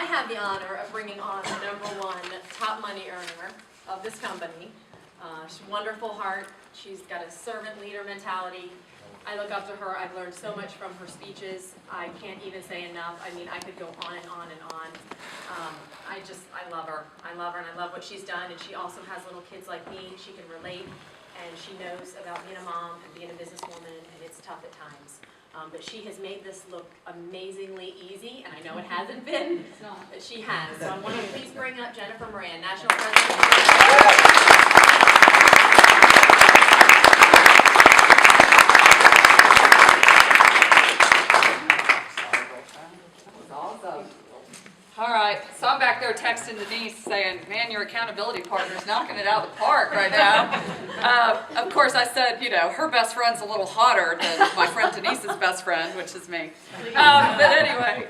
I have the honor of bringing on the #1 top money earner of this company. She's a wonderful heart. She's got a servant leader mentality. I look up to her. I've learned so much from her speeches. I can't even say enough. I mean, I could go on and on and on. I love her. I love her, and I love what she's done. And she also has little kids like me. She can relate, and she knows about being a mom and being a businesswoman, and it's tough at times. But she has made this look amazingly easy, and I know it hasn't been, but she has. So I want to please bring up Jennifer Moran, National President. All right, so I'm back there texting Denise saying, man, your accountability partner's knocking it out of the park right now. Of course, I said, you know, her best friend's a little hotter than my friend Denise's best friend, which is me. But anyway,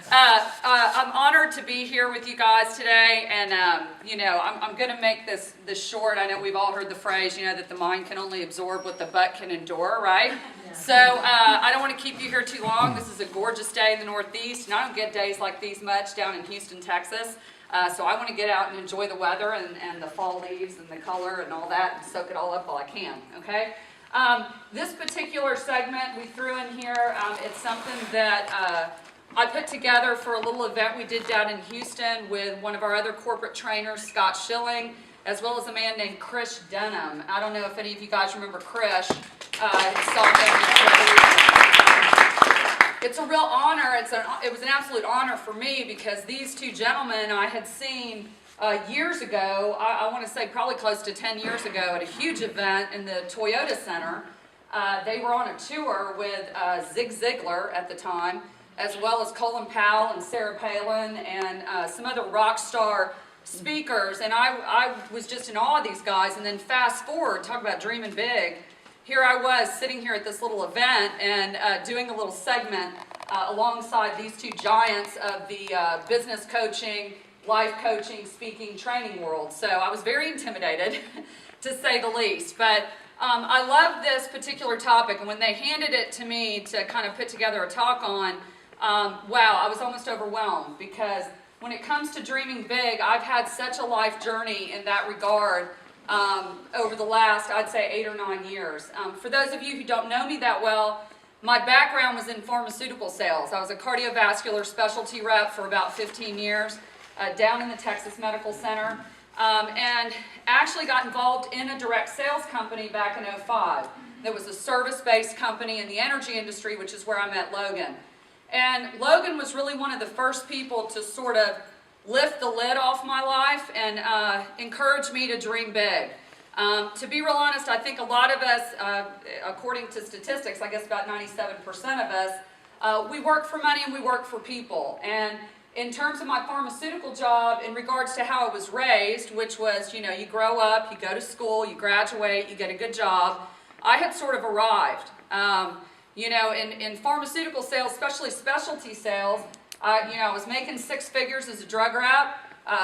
I'm honored to be here with you guys today, and, you know, I'm going to make this short. I know we've all heard the phrase, you know, that the mind can only absorb what the butt can endure, right? So I don't want to keep you here too long. This is a gorgeous day in the Northeast, and I don't get days like these much down in Houston, Texas. So I want to get out and enjoy the weather and the fall leaves and the color and all that and soak it all up while I can, okay? This particular segment we threw in here, it's something that I put together for a little event we did down in Houston with one of our other corporate trainers, Scott Schilling, as well as a man named Krish Denham. I don't know if any of you guys remember Krish. It's a real honor. It was an absolute honor for me because these two gentlemen I had seen years ago, I want to say probably close to 10 years ago at a huge event in the Toyota Center. They were on a tour with Zig Ziglar at the time, as well as Colin Powell and Sarah Palin and some other rock star speakers, and I was just in awe of these guys. And then fast forward, talk about dreaming big. Here I was sitting here at this little event and doing a little segment alongside these two giants of the business coaching, life coaching, speaking, training world. So I was very intimidated, to say the least. But I love this particular topic, and when they handed it to me to kind of put together a talk on, wow, I was almost overwhelmed because when it comes to dreaming big, I've had such a life journey in that regard over the last, I'd say, 8 or 9 years. For those of you who don't know me that well, my background was in pharmaceutical sales. I was a cardiovascular specialty rep for about 15 years down in the Texas Medical Center, and actually got involved in a direct sales company back in 2005. That was a service-based company in the energy industry, which is where I met Logan. And Logan was really one of the first people to sort of lift the lid off my life and encourage me to dream big. To be real honest, I think a lot of us, according to statistics, I guess about 97% of us, we work for money and we work for people. And in terms of my pharmaceutical job, in regards to how I was raised, which was, you know, you grow up, you go to school, you graduate, you get a good job, I had sort of arrived. You know, in pharmaceutical sales, especially specialty sales, you know, I was making 6 figures as a drug rep.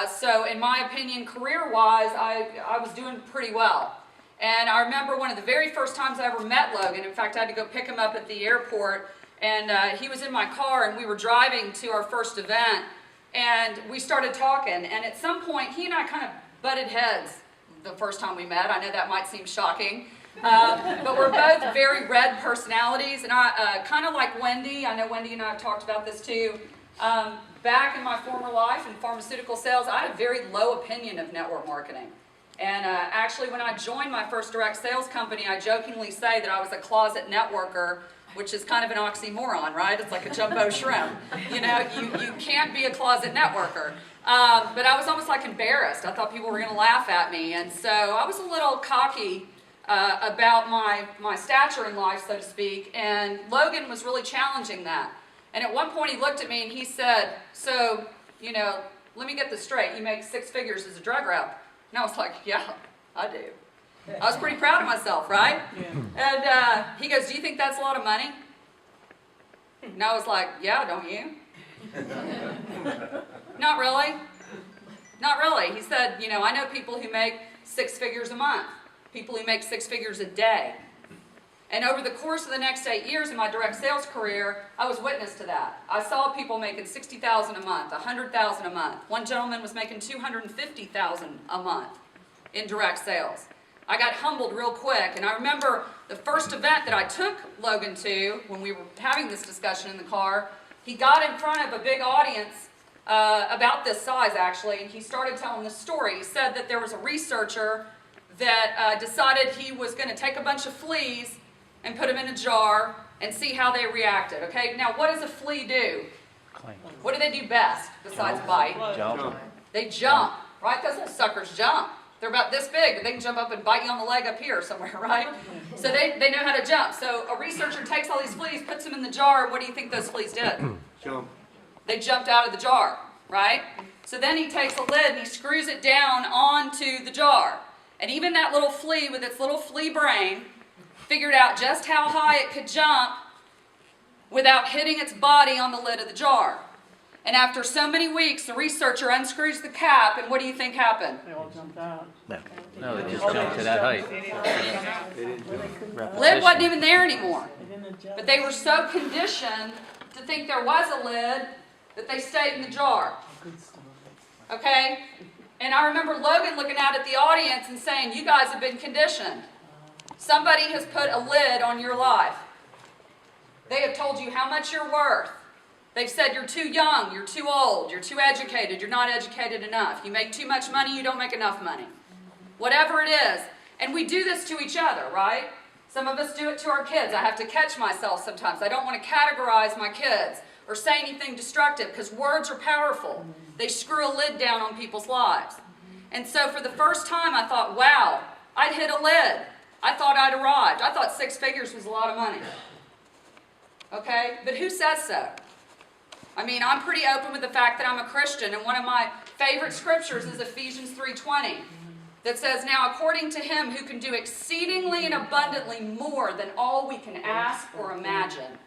So in my opinion, career-wise, I was doing pretty well. And I remember one of the very first times I ever met Logan. In fact, I had to go pick him up at the airport, and he was in my car, and we were driving to our first event, and we started talking. And at some point, he and I kind of butted heads the first time we met. I know that might seem shocking. But we're both very red personalities, and I kind of like Wendy. I know Wendy and I have talked about this too. Back in my former life in pharmaceutical sales, I had a very low opinion of network marketing. And actually, when I joined my first direct sales company, I jokingly say that I was a closet networker, which is kind of an oxymoron, right? It's like a jumbo shrimp. You know, you can't be a closet networker. But I was almost like embarrassed. I thought people were going to laugh at me. And so I was a little cocky about my stature in life, so to speak, and Logan was really challenging that. And at one point he looked at me and he said, so, you know, let me get this straight, you make 6 figures as a drug rep. And I was like, yeah, I do. I was pretty proud of myself, right? Yeah. And he goes, do you think that's a lot of money? And I was like, yeah, don't you? Not really. Not really. He said, you know, I know people who make 6 figures a month. People who make 6 figures a day. And over the course of the next 8 years in my direct sales career, I was witness to that. I saw people making $60,000 a month, $100,000 a month. One gentleman was making $250,000 a month in direct sales. I got humbled real quick, and I remember the first event that I took Logan to, when we were having this discussion in the car, he got in front of a big audience about this size, actually, and he started telling this story. He said that there was a researcher that decided he was going to take a bunch of fleas and put them in a jar and see how they reacted. Okay, now what does a flea do? What do they do best besides bite? Jump. They jump, right? Those little suckers jump. They're about this big, but they can jump up and bite you on the leg up here somewhere, right? So they know how to jump. So a researcher takes all these fleas, puts them in the jar. What do you think those fleas did? Jump. They jumped out of the jar, right? So then he takes a lid and he screws it down onto the jar. And even that little flea with its little flea brain figured out just how high it could jump without hitting its body on the lid of the jar. And after so many weeks, the researcher unscrews the cap, and what do you think happened? They all jumped out. No, they just jumped to that height. Lid wasn't even there anymore. They didn't adjust. But they were so conditioned to think there was a lid that they stayed in the jar. Good story. Okay? And I remember Logan looking out at the audience and saying, you guys have been conditioned. Somebody has put a lid on your life. They have told you how much you're worth. They've said you're too young, you're too old, you're too educated, you're not educated enough. You make too much money, you don't make enough money. Whatever it is. And we do this to each other, right? Some of us do it to our kids. I have to catch myself sometimes. I don't want to categorize my kids or say anything destructive because words are powerful. They screw a lid down on people's lives. And so for the first time I thought, wow, I'd hit a lid. I thought I'd arrived. I thought 6 figures was a lot of money. Okay? But who says so? I mean, I'm pretty open with the fact that I'm a Christian, and one of my favorite scriptures is Ephesians 3:20 that says, now according to him who can do exceedingly and abundantly more than all we can ask or imagine,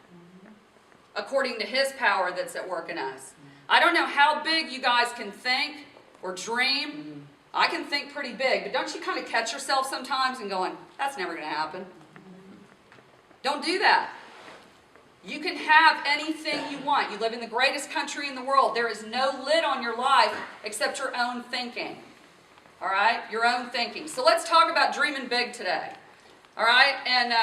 according to his power that's at work in us. I don't know how big you guys can think or dream. I can think pretty big, but don't you kind of catch yourself sometimes and going, that's never going to happen. Don't do that. You can have anything you want. You live in the greatest country in the world. There is no lid on your life except your own thinking. All right? Your own thinking. So let's talk about dreaming big today. All right? And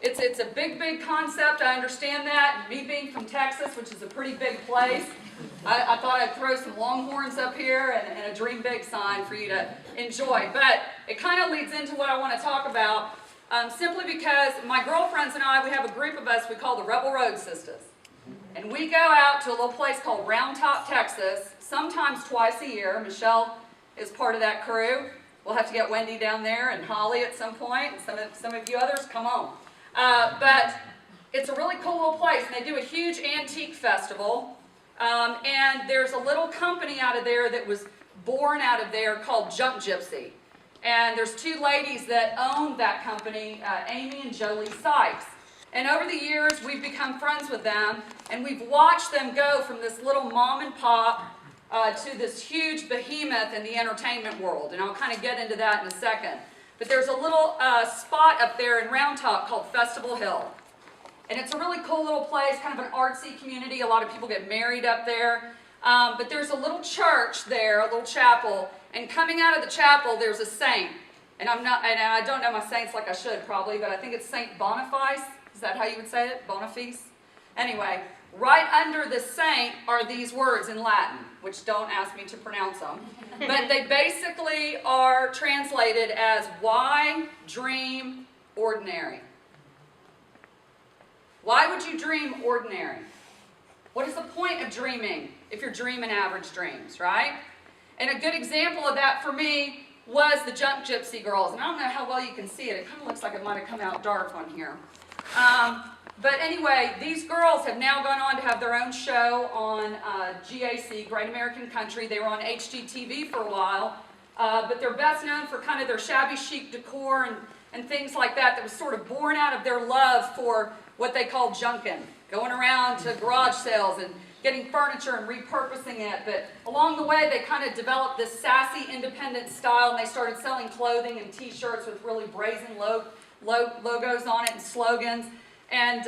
it's a big, big concept. I understand that. Me being from Texas, which is a pretty big place, I thought I'd throw some Longhorns up here and a Dream Big sign for you to enjoy. But it kind of leads into what I want to talk about. Simply because my girlfriends and I, we have a group of us we call the Rebel Road Sisters. And we go out to a little place called Round Top, Texas, sometimes twice a year. Michelle is part of that crew. We'll have to get Wendy down there and Holly at some point. And some of you others, come on. But it's a really cool little place. And they do a huge antique festival. And there's a little company out of there that was born out of there called Junk Gypsy. And there's 2 ladies that own that company, Amy and Jolie Sykes. And over the years, we've become friends with them, and we've watched them go from this little mom and pop to this huge behemoth in the entertainment world. And I'll kind of get into that in a second. But there's a little spot up there in Round Top called Festival Hill. And it's a really cool little place, kind of an artsy community. A lot of people get married up there. But there's a little church there, a little chapel. And coming out of the chapel, there's a saint. And I don't know my saints like I should probably, but I think it's Saint Boniface. Is that how you would say it? Boniface? Anyway, right under the saint are these words in Latin, which don't ask me to pronounce them. But they basically are translated as why dream ordinary. Why would you dream ordinary? What is the point of dreaming if you're dreaming average dreams, right? And a good example of that for me was the Junk Gypsy Girls. And I don't know how well you can see it. It kind of looks like it might have come out dark on here. But anyway, these girls have now gone on to have their own show on GAC, Great American Country. They were on HGTV for a while. But they're best known for kind of their shabby chic decor and things like that was sort of born out of their love for what they call junking. Going around to garage sales and getting furniture and repurposing it, but along the way they kind of developed this sassy, independent style, and they started selling clothing and t-shirts with really brazen logos on it and slogans. And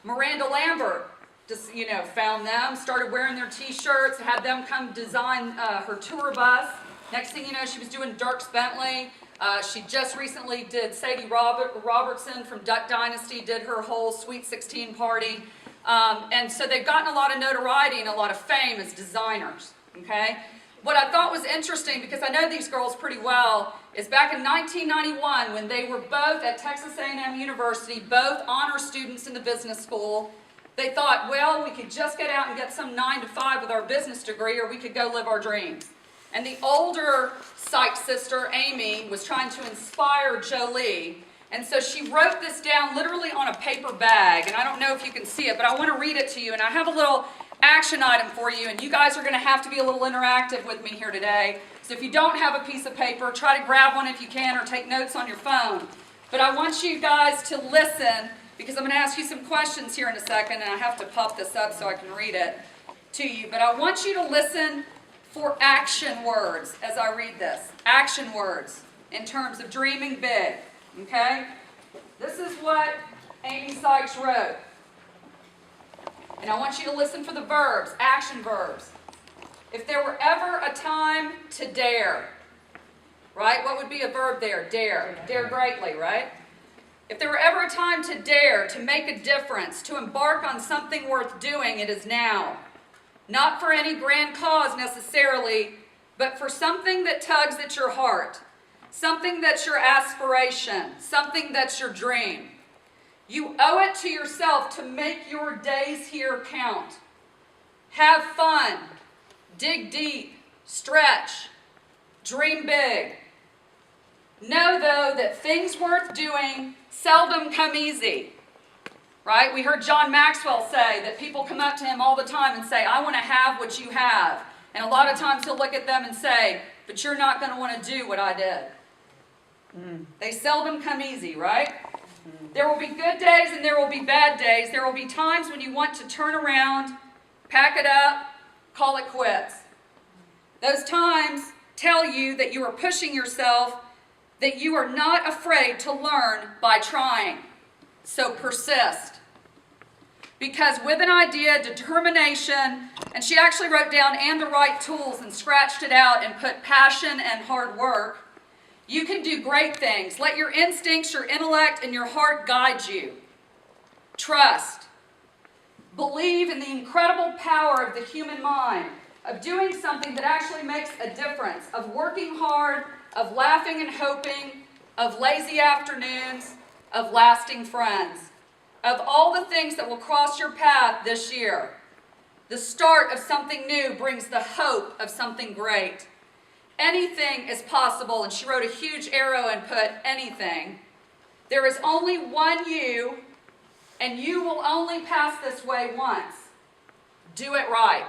Miranda Lambert just, found them, started wearing their t-shirts, had them come design her tour bus. Next thing you know, she was doing Dierks Bentley. She just recently did Sadie Robertson from Duck Dynasty, did her whole Sweet 16 party. And so they've gotten a lot of notoriety and a lot of fame as designers, okay? What I thought was interesting, because I know these girls pretty well, is back in 1991 when they were both at Texas A&M University, both honor students in the business school. They thought, well, we could just get out and get some 9 to 5 with our business degree, or we could go live our dreams. And the older Sykes sister, Amy, was trying to inspire Jolie. And so she wrote this down literally on a paper bag. And I don't know if you can see it, but I want to read it to you. And I have a little action item for you. And you guys are going to have to be a little interactive with me here today. So if you don't have a piece of paper, try to grab one if you can, or take notes on your phone. But I want you guys to listen, because I'm going to ask you some questions here in a second. And I have to pop this up so I can read it to you. But I want you to listen for action words as I read this. Action words in terms of dreaming big. Okay? This is what Amy Sykes wrote. And I want you to listen for the verbs, action verbs. If there were ever a time to dare, right? What would be a verb there? Dare. Dare greatly, right? If there were ever a time to dare, to make a difference, to embark on something worth doing, it is now. Not for any grand cause necessarily, but for something that tugs at your heart, something that's your aspiration, something that's your dream. You owe it to yourself to make your days here count. Have fun, dig deep, stretch, dream big. Know, though, that things worth doing seldom come easy. Right? We heard John Maxwell say that people come up to him all the time and say, I want to have what you have. And a lot of times he'll look at them and say, but you're not going to want to do what I did. They seldom come easy, right? There will be good days and there will be bad days. There will be times when you want to turn around, pack it up, call it quits. Those times tell you that you are pushing yourself, that you are not afraid to learn by trying. So persist. Because with an idea, determination, and she actually wrote down and the right tools and scratched it out and put passion and hard work, you can do great things. Let your instincts, your intellect, and your heart guide you. Trust. Believe in the incredible power of the human mind, of doing something that actually makes a difference, of working hard, of laughing and hoping, of lazy afternoons, of lasting friends, of all the things that will cross your path this year. The start of something new brings the hope of something great. Anything is possible, and she wrote a huge arrow and put anything. There is only one you, and you will only pass this way once. Do it right.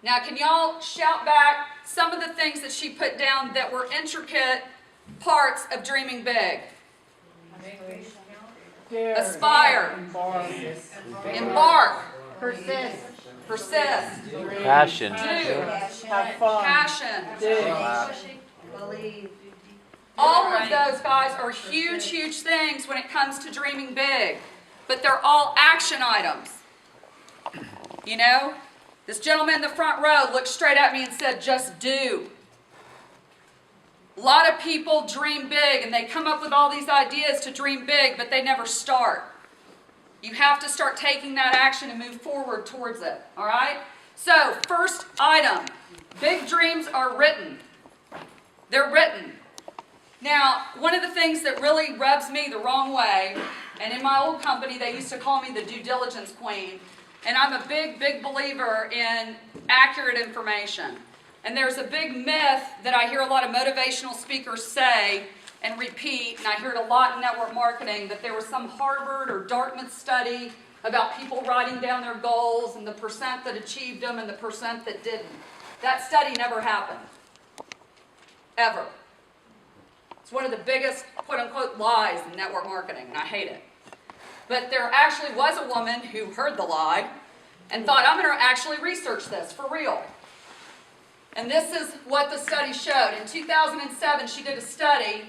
Now, can y'all shout back some of the things that she put down that were intricate parts of dreaming big? Aspire. Embark. Persist. Persist. Passion. Do. Have fun. Passion. Believe. All of those, guys, are huge, huge things when it comes to dreaming big. But they're all action items. You know? This gentleman in the front row looked straight at me and said, just do. A lot of people dream big and they come up with all these ideas to dream big, but they never start. You have to start taking that action and move forward towards it, all right? So, first item, big dreams are written. They're written. Now, one of the things that really rubs me the wrong way, and in my old company they used to call me the due diligence queen, and I'm a big, big believer in accurate information. And there's a big myth that I hear a lot of motivational speakers say and repeat, and I hear it a lot in network marketing, that there was some Harvard or Dartmouth study about people writing down their goals and the percent that achieved them and the percent that didn't. That study never happened. Ever. It's one of the biggest, quote-unquote, lies in network marketing, and I hate it. But there actually was a woman who heard the lie and thought, I'm going to actually research this for real. And this is what the study showed. In 2007, she did a study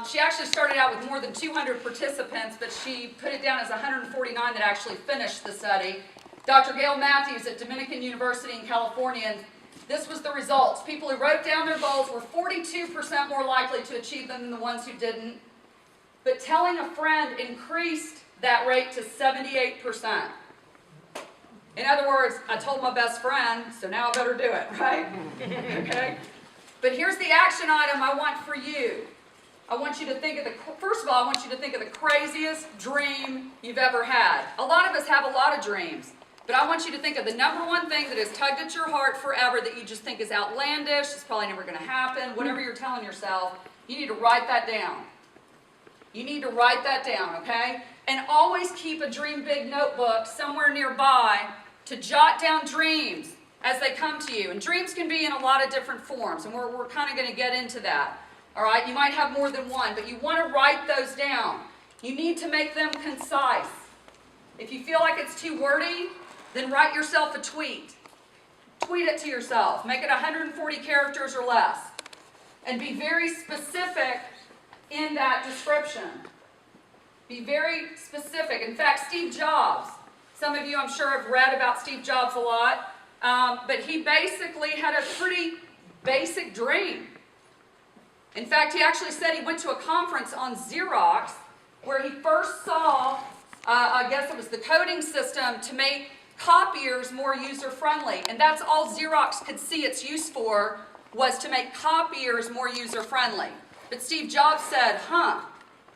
She actually started out with more than 200 participants, but she put it down as 149 that actually finished the study. Dr. Gail Matthews at Dominican University in California, and this was the results. People who wrote down their goals were 42% more likely to achieve them than the ones who didn't. But telling a friend increased that rate to 78%. In other words, I told my best friend, so now I better do it, right? Okay? But here's the action item I want for you. I want you to think of first of all, I want you to think of the craziest dream you've ever had. A lot of us have a lot of dreams. But I want you to think of the number one thing that has tugged at your heart forever that you just think is outlandish, it's probably never going to happen, whatever you're telling yourself, you need to write that down. You need to write that down, okay? And always keep a Dream Big notebook somewhere nearby to jot down dreams as they come to you. And dreams can be in a lot of different forms, and we're kind of going to get into that. All right? You might have more than one, but you want to write those down. You need to make them concise. If you feel like it's too wordy, then write yourself a tweet. Tweet it to yourself. Make it 140 characters or less. And be very specific in that description. Be very specific. In fact, Steve Jobs, some of you I'm sure have read about Steve Jobs a lot, but he basically had a pretty basic dream. In fact, he actually said he went to a conference on Xerox where he first saw, I guess it was the coding system to make copiers more user-friendly. And that's all Xerox could see its use for, was to make copiers more user-friendly. But Steve Jobs said, I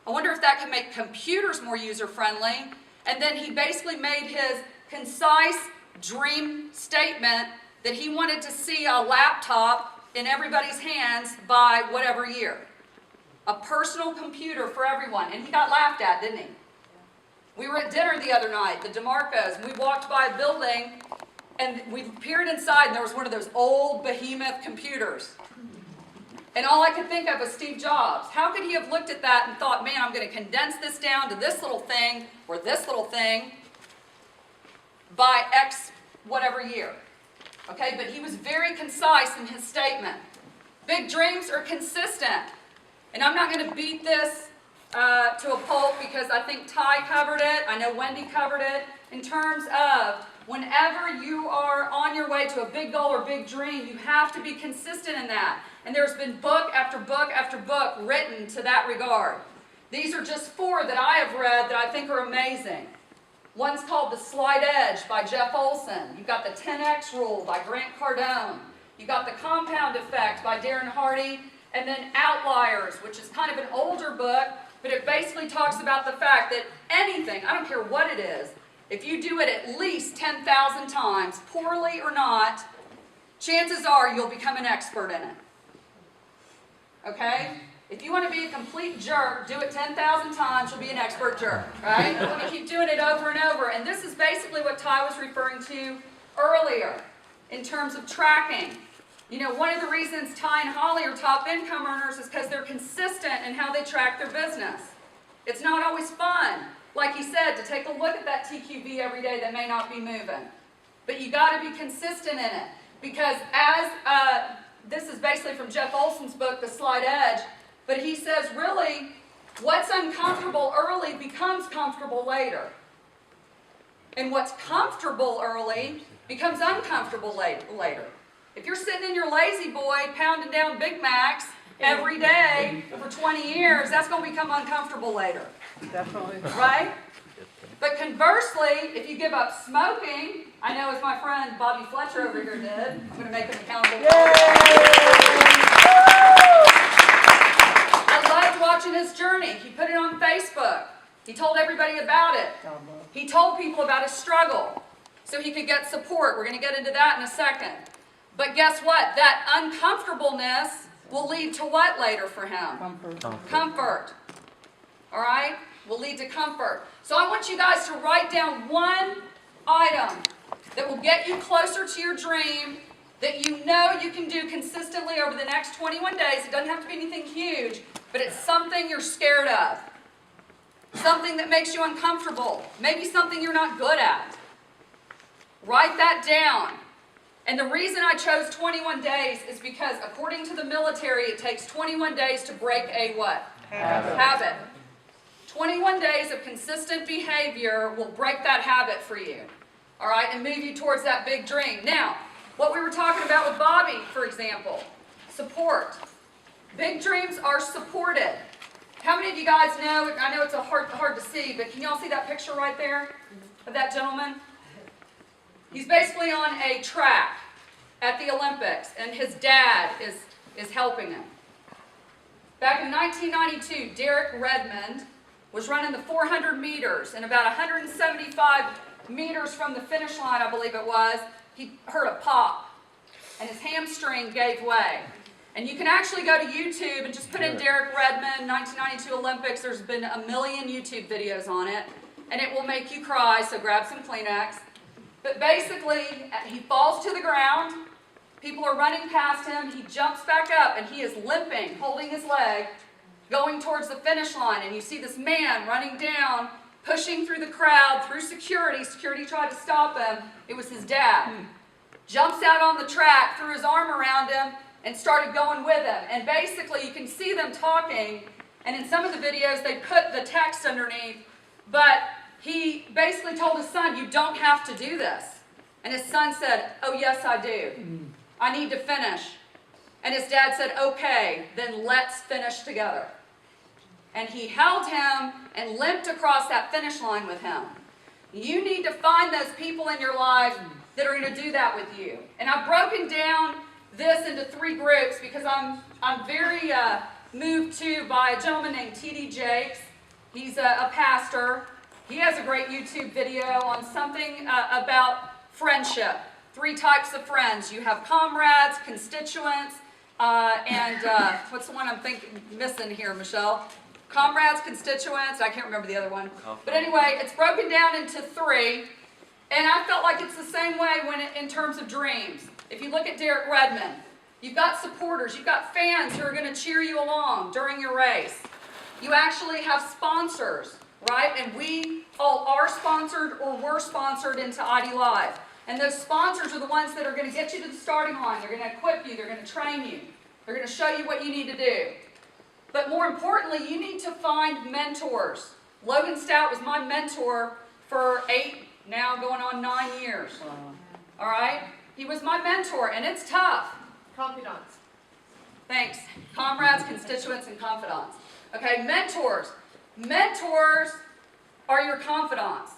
wonder if that can make computers more user-friendly. And then he basically made his concise dream statement that he wanted to see a laptop in everybody's hands by whatever year. A personal computer for everyone. And he got laughed at, didn't he? We were at dinner the other night, the DeMarcos, and we walked by a building, and we peered inside, and there was one of those old behemoth computers. And all I could think of was Steve Jobs. How could he have looked at that and thought, man, I'm going to condense this down to this little thing, or this little thing, by X whatever year? Okay, but he was very concise in his statement. Big dreams are consistent. And I'm not going to beat this to a pulp because I think Ty covered it, I know Wendy covered it, in terms of whenever you are on your way to a big goal or big dream, you have to be consistent in that. And there's been book after book after book written to that regard. These are just 4 that I have read that I think are amazing. One's called The Slight Edge by Jeff Olson. You've got The 10X Rule by Grant Cardone. You've got The Compound Effect by Darren Hardy. And then Outliers, which is kind of an older book, but it basically talks about the fact that anything, I don't care what it is, if you do it at least 10,000 times, poorly or not, chances are you'll become an expert in it. Okay? If you want to be a complete jerk, do it 10,000 times, you'll be an expert jerk. Right? You want to keep doing it over and over. And this is basically what Ty was referring to earlier in terms of tracking. You know, one of the reasons Ty and Holly are top income earners is because they're consistent in how they track their business. It's not always fun, like he said, to take a look at that TQV every day that may not be moving. But you got to be consistent in it. Because as, this is basically from Jeff Olson's book, The Slight Edge, but he says, really, what's uncomfortable early becomes comfortable later. And what's comfortable early becomes uncomfortable later. If you're sitting in your lazy boy pounding down Big Macs every day for 20 years, that's going to become uncomfortable later. Definitely. Right? But conversely, if you give up smoking, I know as my friend Bobby Fletcher over here did, I'm going to make him accountable. I loved watching his journey. He put it on Facebook. He told everybody about it. He told people about his struggle so he could get support. We're going to get into that in a second. But guess what? That uncomfortableness will lead to what later for him? Comfort. All right? Will lead to comfort. So I want you guys to write down one item that will get you closer to your dream that you know you can do consistently over the next 21 days. It doesn't have to be anything huge, but it's something you're scared of. Something that makes you uncomfortable. Maybe something you're not good at. Write that down. And the reason I chose 21 days is because according to the military, it takes 21 days to break a what? Habit. 21 days of consistent behavior will break that habit for you. All right, and move you towards that big dream. Now, what we were talking about with Bobby, for example, support. Big dreams are supported. How many of you guys know, I know it's hard to see, but can y'all see that picture right there of that gentleman? He's basically on a track at the Olympics, and his dad is helping him. Back in 1992, Derek Redmond was running the 400 meters, and about 175 meters from the finish line, I believe it was, he heard a pop, and his hamstring gave way. And you can actually go to YouTube and just put in Derek Redmond, 1992 Olympics. There's been a million YouTube videos on it, and it will make you cry, so grab some Kleenex. But basically, he falls to the ground. People are running past him. He jumps back up, and he is limping, holding his leg, going towards the finish line. And you see this man running down, pushing through the crowd, through security. Security tried to stop him. It was his dad. Jumps out on the track, threw his arm around him, and started going with him. And basically, you can see them talking, and in some of the videos, they put the text underneath, but he basically told his son, you don't have to do this. And his son said, oh, yes, I do. I need to finish. And his dad said, okay, then let's finish together. And he held him and limped across that finish line with him. You need to find those people in your life that are going to do that with you. And I've broken down this into 3 groups because I'm very moved too by a gentleman named T.D. Jakes. He's a pastor. He has a great YouTube video on something about friendship. 3 types of friends. You have comrades, constituents, and what's the one I'm missing here, Michelle? Comrades, constituents, I can't remember the other one. But anyway, it's broken down into 3, and I felt like it's the same way in terms of dreams. If you look at Derek Redmond, you've got supporters, you've got fans who are going to cheer you along during your race. You actually have sponsors, right? And we all are sponsored or were sponsored into ID Live. And those sponsors are the ones that are going to get you to the starting line. They're going to equip you. They're going to train you. They're going to show you what you need to do. But more importantly, you need to find mentors. Logan Stout was my mentor for 8, now going on 9 years. All right? He was my mentor, and it's tough. Confidants. Thanks. Comrades, constituents, and confidants. Okay, mentors. Mentors are your confidants.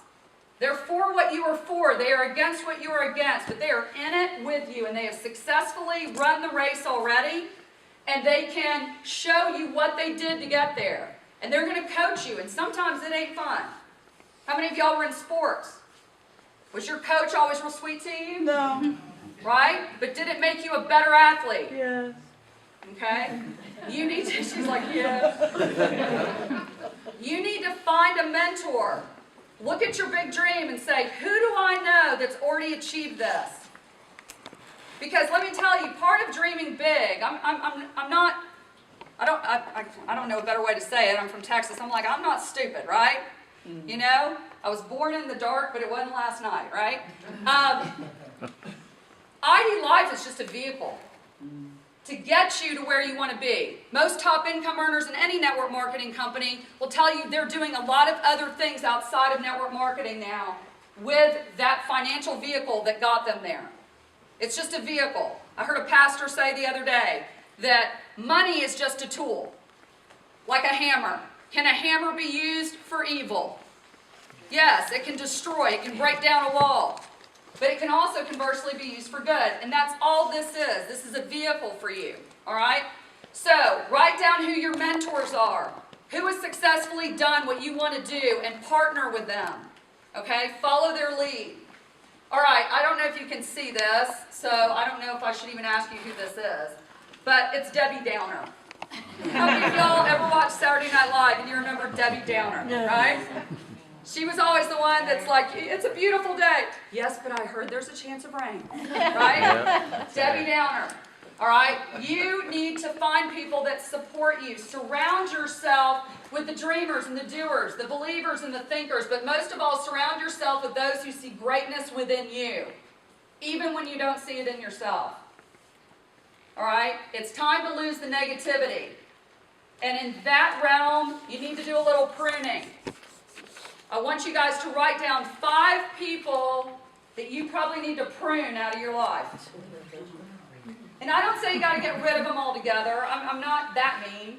They're for what you are for. They are against what you are against, but they are in it with you, and they have successfully run the race already, and they can show you what they did to get there. And they're going to coach you, and sometimes it ain't fun. How many of y'all were in sports? Was your coach always real sweet to you? No. Right? But did it make you a better athlete? Yes. Okay? You need to, she's like, yeah. You need to find a mentor. Look at your big dream and say, who do I know that's already achieved this? Because let me tell you, part of dreaming big, I don't know a better way to say it. I'm from Texas. I'm not stupid, right? You know? I was born in the dark, but it wasn't last night, right? ID Life is just a vehicle to get you to where you want to be. Most top income earners in any network marketing company will tell you they're doing a lot of other things outside of network marketing now with that financial vehicle that got them there. It's just a vehicle. I heard a pastor say the other day that money is just a tool, like a hammer. Can a hammer be used for evil? Yes, it can destroy, it can break down a wall. But it can also conversely be used for good. And that's all this is. This is a vehicle for you. All right? So, write down who your mentors are. Who has successfully done what you want to do and partner with them. Okay? Follow their lead. All right, I don't know if you can see this, so I don't know if I should even ask you who this is. But it's Debbie Downer. How many of y'all ever watched Saturday Night Live and you remember Debbie Downer, right? She was always the one that's like, it's a beautiful day. Yes, but I heard there's a chance of rain, right? Yep. Debbie Downer, all right? You need to find people that support you. Surround yourself with the dreamers and the doers, the believers and the thinkers, but most of all, surround yourself with those who see greatness within you. even when you don't see it in yourself. All right? It's time to lose the negativity. And in that realm, you need to do a little pruning. I want you guys to write down 5 people that you probably need to prune out of your life. And I don't say you got to get rid of them altogether. I'm not that mean.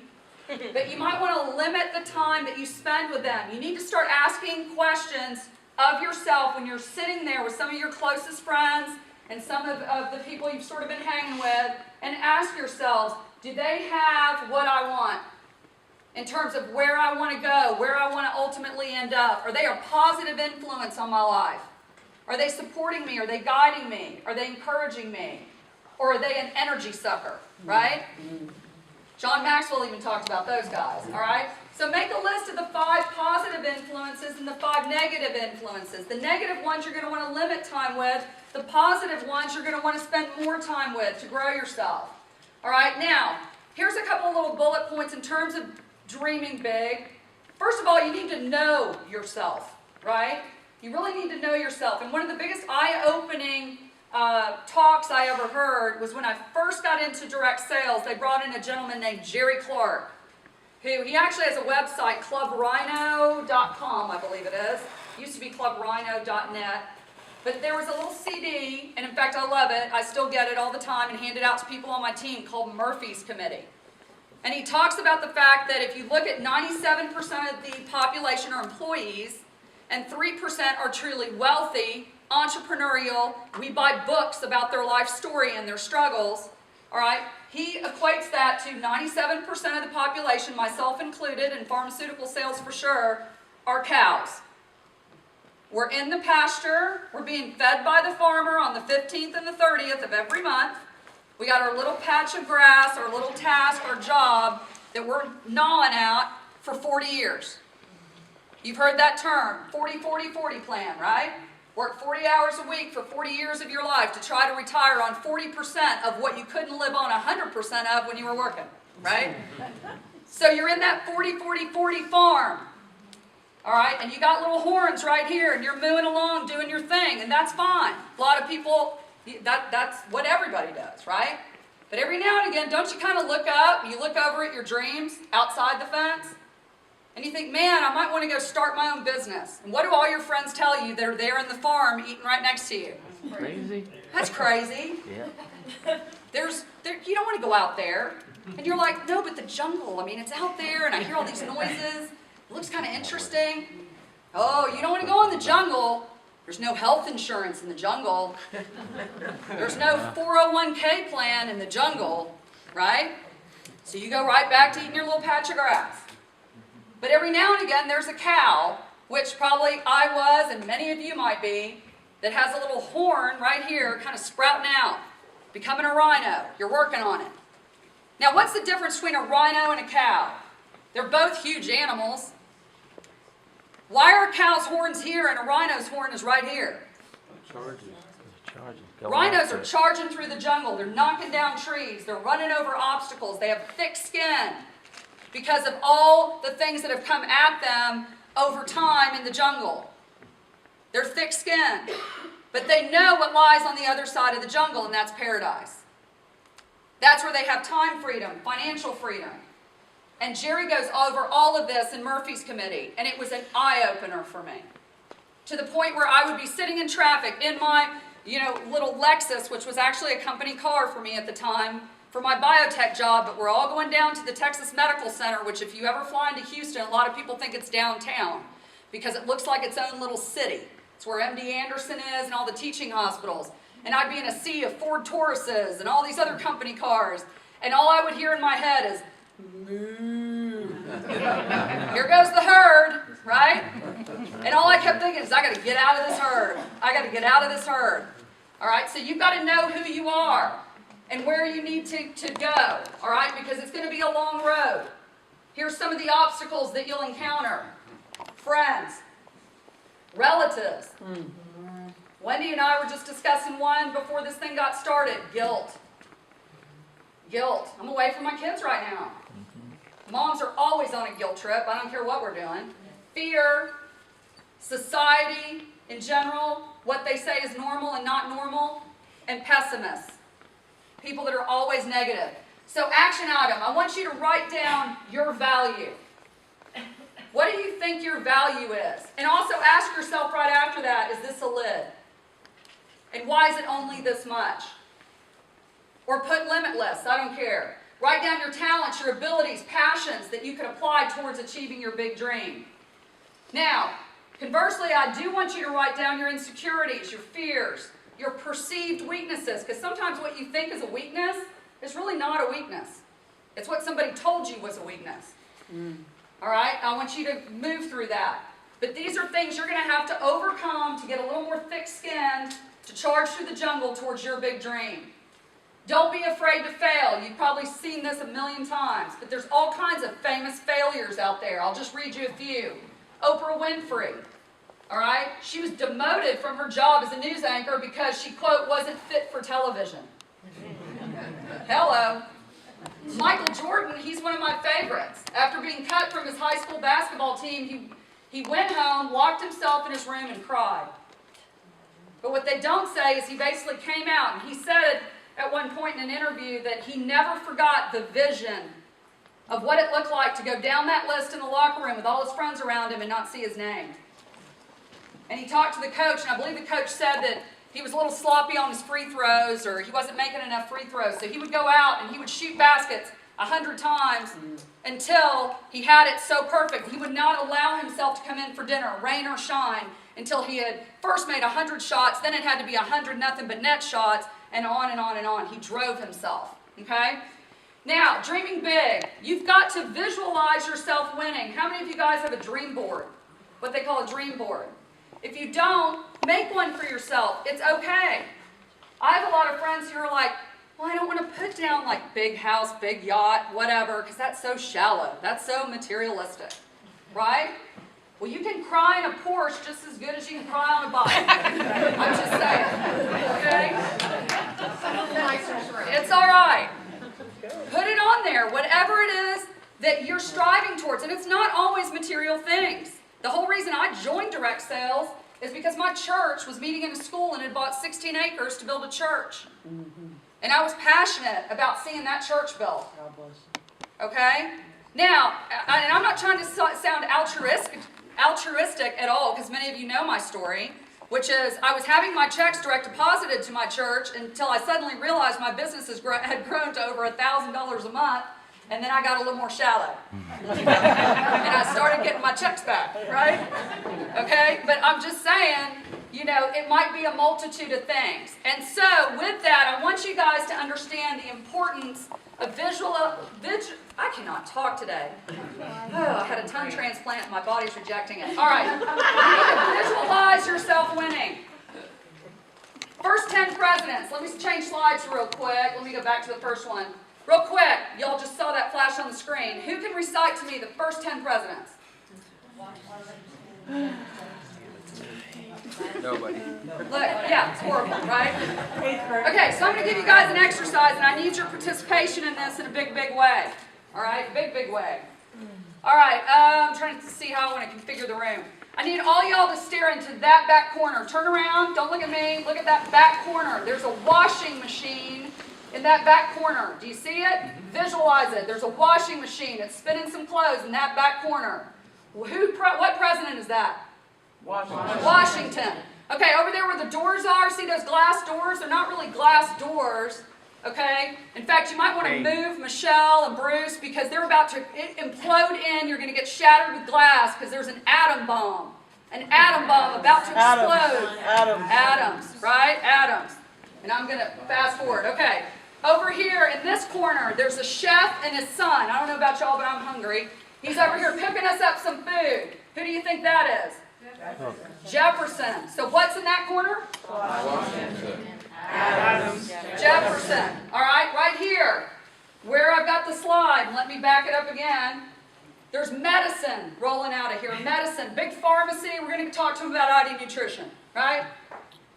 But you might want to limit the time that you spend with them. You need to start asking questions of yourself when you're sitting there with some of your closest friends and some of the people you've sort of been hanging with, and ask yourselves, do they have what I want? In terms of where I want to go, where I want to ultimately end up. Are they a positive influence on my life? Are they supporting me? Are they guiding me? Are they encouraging me? Or are they an energy sucker, right? John Maxwell even talked about those guys, all right? So make a list of the 5 positive influences and the 5 negative influences. The negative ones you're going to want to limit time with. The positive ones you're going to want to spend more time with to grow yourself. All right, now, here's a couple of little bullet points in terms of dreaming big. First of all, you need to know yourself, right? You really need to know yourself. And one of the biggest eye-opening talks I ever heard was when I first got into direct sales. They brought in a gentleman named Jerry Clark, who he actually has a website, clubrhino.com, I believe it is. It used to be clubrhino.net. But there was a little CD, and in fact I love it. I still get it all the time and hand it out to people on my team, called Murphy's Committee. And he talks about the fact that if you look at 97% of the population are employees, and 3% are truly wealthy, entrepreneurial, we buy books about their life story and their struggles, all right? He equates that to 97% of the population, myself included, and pharmaceutical sales for sure, are cows. We're in the pasture, we're being fed by the farmer on the 15th and the 30th of every month. We got our little patch of grass, our little task, our job that we're gnawing out for 40 years. You've heard that term, 40-40-40 plan, right? Work 40 hours a week for 40 years of your life to try to retire on 40% of what you couldn't live on 100% of when you were working, right? So you're in that 40-40-40 farm, all right? And you got little horns right here, and you're mooing along doing your thing, and that's fine. A lot of people, that's what everybody does, right? But every now and again, don't you kind of look up, you look over at your dreams outside the fence, and you think, man, I might want to go start my own business. And what do all your friends tell you? They're there in the farm eating right next to you. Crazy? That's crazy. Yeah. You don't want to go out there. And you're like, no, but the jungle, I mean, it's out there, and I hear all these noises. It looks kind of interesting. Oh, you don't want to go in the jungle. There's no health insurance in the jungle. There's no 401k plan in the jungle, right? So you go right back to eating your little patch of grass. But every now and again, there's a cow, which probably I was, and many of you might be, that has a little horn right here, kind of sprouting out, becoming a rhino. You're working on it. Now, what's the difference between a rhino and a cow? They're both huge animals. Why are a cow's horns here and a rhino's horn is right here? Rhinos are charging through the jungle. They're knocking down trees. They're running over obstacles. They have thick skin because of all the things that have come at them over time in the jungle. They're thick-skinned, but they know what lies on the other side of the jungle, and that's paradise. That's where they have time freedom, financial freedom. And Jerry goes over all of this in Murphy's Committee, and it was an eye-opener for me. To the point where I would be sitting in traffic in my, little Lexus, which was actually a company car for me at the time, for my biotech job, but we're all going down to the Texas Medical Center, which if you ever fly into Houston, a lot of people think it's downtown because it looks like its own little city. It's where MD Anderson is and all the teaching hospitals. And I'd be in a sea of Ford Tauruses and all these other company cars, and all I would hear in my head is, moo. Here goes the herd, right? And all I kept thinking is, I got to get out of this herd. I got to get out of this herd. All right, so you've got to know who you are and where you need to go, all right, because it's going to be a long road. Here's some of the obstacles that you'll encounter. Friends, relatives. Wendy and I were just discussing one before this thing got started. Guilt. I'm away from my kids right now. Moms are always on a guilt trip. I don't care what we're doing. Fear, society in general, what they say is normal and not normal. and pessimists. People that are always negative. So action item, I want you to write down your value. What do you think your value is? And also ask yourself right after that, is this a lid? And why is it only this much? Or put limitless, I don't care. Write down your talents, your abilities, passions that you can apply towards achieving your big dream. Now, conversely, I do want you to write down your insecurities, your fears, your perceived weaknesses, because sometimes what you think is a weakness is really not a weakness. It's what somebody told you was a weakness. All right? I want you to move through that. But these are things you're going to have to overcome to get a little more thick-skinned to charge through the jungle towards your big dream. Don't be afraid to fail. You've probably seen this a million times, but there's all kinds of famous failures out there. I'll just read you a few. Oprah Winfrey, all right? She was demoted from her job as a news anchor because she, quote, wasn't fit for television. Hello. Michael Jordan, he's one of my favorites. After being cut from his high school basketball team, he went home, locked himself in his room, and cried. But what they don't say is he basically came out, and he said at one point in an interview that he never forgot the vision of what it looked like to go down that list in the locker room with all his friends around him and not see his name. And he talked to the coach, and I believe the coach said that he was a little sloppy on his free throws, or he wasn't making enough free throws. So he would go out and he would shoot baskets 100 times until he had it so perfect. He would not allow himself to come in for dinner, rain or shine, until he had first made 100 shots, then it had to be 100 nothing but net shots, and on and on and on. He drove himself, okay? Now, dreaming big. You've got to visualize yourself winning. How many of you guys have a dream board? What they call a dream board. If you don't, make one for yourself. It's okay. I have a lot of friends who are like, well, I don't want to put down like big house, big yacht, whatever, because that's so shallow. That's so materialistic, right? Well, you can cry in a Porsche just as good as you can cry on a bike. I'm just saying, okay? It's all right. Put it on there, whatever it is that you're striving towards. And it's not always material things. The whole reason I joined direct sales is because my church was meeting in a school and had bought 16 acres to build a church. And I was passionate about seeing that church built. Okay? Now, and I'm not trying to sound altruistic at all, because many of you know my story, which is I was having my checks direct deposited to my church until I suddenly realized my business had grown to over $1,000 a month, and then I got a little more shallow. And I started getting my checks back, right? Okay? But I'm just saying, you know, it might be a multitude of things. And so, with that, I want you guys to understand the importance of I cannot talk today. Oh, I had a tongue transplant and my body's rejecting it. All right. You need to visualize yourself winning. First 10 presidents. Let me change slides real quick. Let me go back to the first one. Real quick. Y'all just saw that flash on the screen. Who can recite to me the first 10 presidents? Nobody. Look, yeah, it's horrible, right? Okay, so I'm going to give you guys an exercise, and I need your participation in this in a big, big way. All right, big, big way. All right, I'm trying to see how I want to configure the room. I need all y'all to stare into that back corner. Turn around, don't look at me, look at that back corner. There's a washing machine in that back corner. Do you see it? Visualize it. There's a washing machine. It's spinning some clothes in that back corner. What president is that? Washington. Okay, over there where the doors are, see those glass doors? They're not really glass doors, okay? In fact, you might want to move Michelle and Bruce because they're about to implode in. You're going to get shattered with glass because there's an atom bomb. An atom bomb about to explode. Atoms, right? Atoms. And I'm going to fast forward. Okay, over here in this corner, there's a chef and his son. I don't know about y'all, but I'm hungry. He's over here cooking us up some food. Who do you think that is? Jefferson. So what's in that corner? Washington. Adams. Jefferson. All right here, where I've got the slide, let me back it up again. There's medicine rolling out of here. Medicine. Big pharmacy. We're going to talk to them about ID nutrition, right?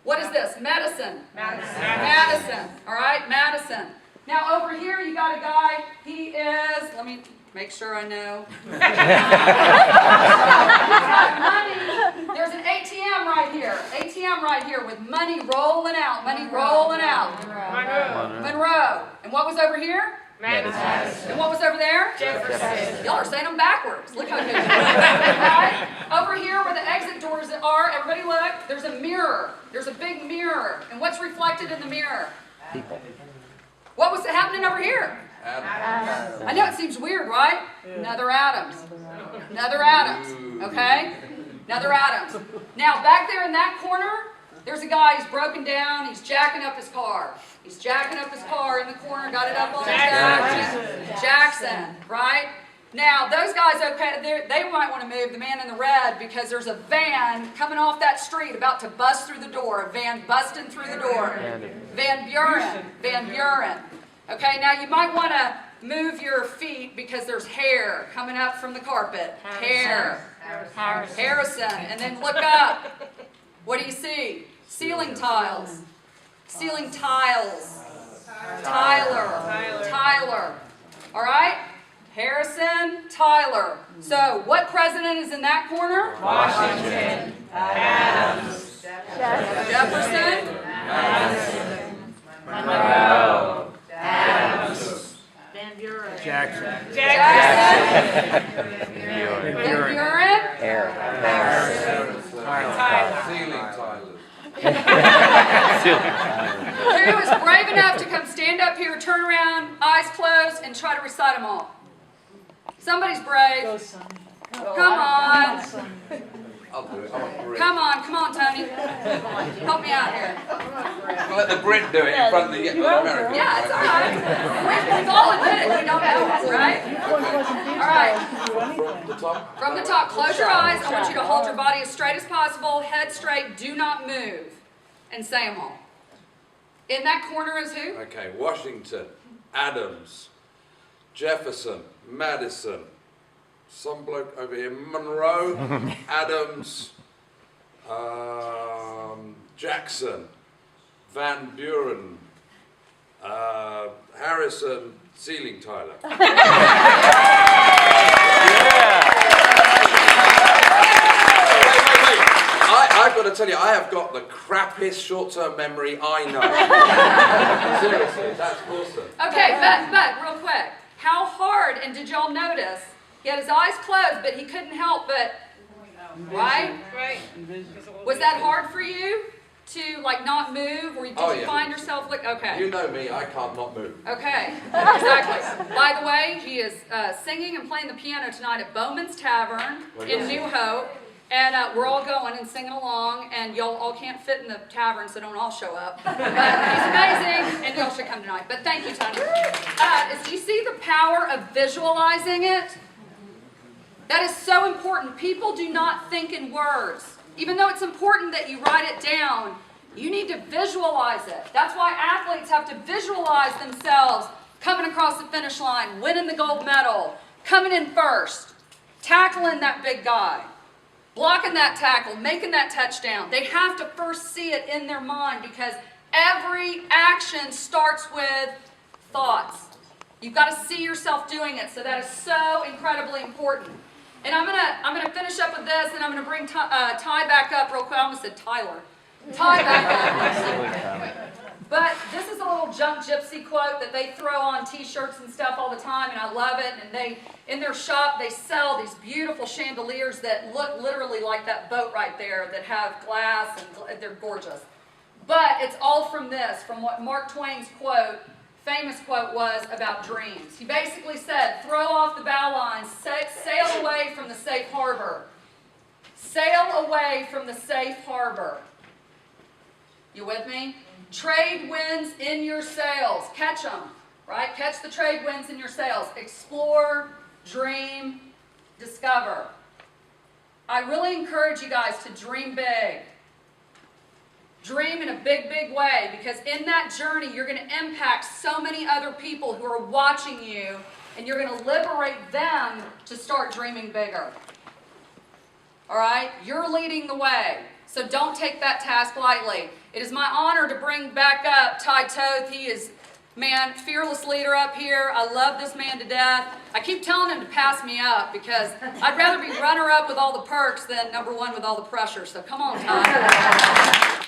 What is this? Medicine. Madison. All right, Madison. Now over here you got a guy. He is, let me make sure I know. Money. There's an ATM right here. ATM right here with money rolling out. Money rolling out. now? Monroe. And what was over here? Madison. And what was over there? Jefferson. Y'all are saying them backwards. Look how good you are. Right? Over here where the exit doors are, everybody look, there's a mirror. There's a big mirror. And what's reflected in the mirror? People. What was happening over here? I know it seems weird, right? Another Adams. Another Adams. Okay? Another Adams. Now, back there in that corner, there's a guy, he's broken down, he's jacking up his car. He's jacking up his car in the corner, got it up on his jack. Jackson, right? Now, those guys, okay, they might want to move the man in the red because there's a van coming off that street about to bust through the door. A van busting through the door. Van Buren. Van Buren. Okay, now you might want to move your feet because there's hair coming up from the carpet. Hair. Harrison. And then look up. What do you see? Ceiling tiles. Ceiling tiles. Tyler. All right? Harrison, Tyler. So, what president is in that corner? Washington. Adams. Jefferson. Monroe. Adams. Van Buren. Jackson. Buren. Van Buren. Ceiling tilers. Who is brave enough to come stand up here, turn around, eyes closed, and try to recite them all? Somebody's brave. Come on. I'll do it. I'm a Brit. Come on, Tony. Help me out here. I'll let the Brit do it in front of the American. Yeah, it's all right. We've all admitted we don't know it, right? All right. The top. From the top, close your eyes. I want you to hold your body as straight as possible, head straight, do not move, and say them all. In that corner is who? Okay, Washington, Adams, Jefferson, Madison, some bloke over here, Monroe, Adams, Jackson, Van Buren, Harrison, Ceiling Tyler. I've got to tell you, I have got the crappiest short-term memory I know. Seriously, that's awesome. Okay, but real quick, how hard, and did y'all notice, he had his eyes closed, but he couldn't help but, right? Right. Was that hard for you to like not move, or did Oh, you yeah. find yourself like, okay. You know me, I can't not move. Okay, exactly. By the way, he is singing and playing the piano tonight at Bowman's Tavern in New Hope. And we're all going and singing along, and y'all all can't fit in the tavern, so don't all show up. But he's amazing, and y'all should come tonight. But thank you, Tony. Do you see the power of visualizing it? That is so important. People do not think in words. Even though it's important that you write it down, you need to visualize it. That's why athletes have to visualize themselves coming across the finish line, winning the gold medal, coming in first, tackling that big guy, blocking that tackle, making that touchdown. They have to first see it in their mind because every action starts with thoughts. You've got to see yourself doing it, so that is so incredibly important. And I'm gonna finish up with this, and I'm gonna bring Ty back up real quick. I almost said Tyler. Ty back up. But this is a little junk gypsy quote that they throw on t-shirts and stuff all the time, and I love it. And they, in their shop, they sell these beautiful chandeliers that look literally like that boat right there that have glass, and they're gorgeous. But it's all from this, from what Mark Twain's quote, famous quote was about dreams. He basically said, throw off the bow lines, sail away from the safe harbor. Sail away from the safe harbor. You with me? Trade winds in your sails. Catch them, right? Catch the trade winds in your sails. Explore, dream, discover. I really encourage you guys to dream big. Dream in a big, big way, because in that journey, you're going to impact so many other people who are watching you, and you're going to liberate them to start dreaming bigger. All right? You're leading the way. So don't take that task lightly. It is my honor to bring back up Ty Toth. He is, man, fearless leader up here. I love this man to death. I keep telling him to pass me up because I'd rather be runner-up with all the perks than number one with all the pressure. So come on, Ty.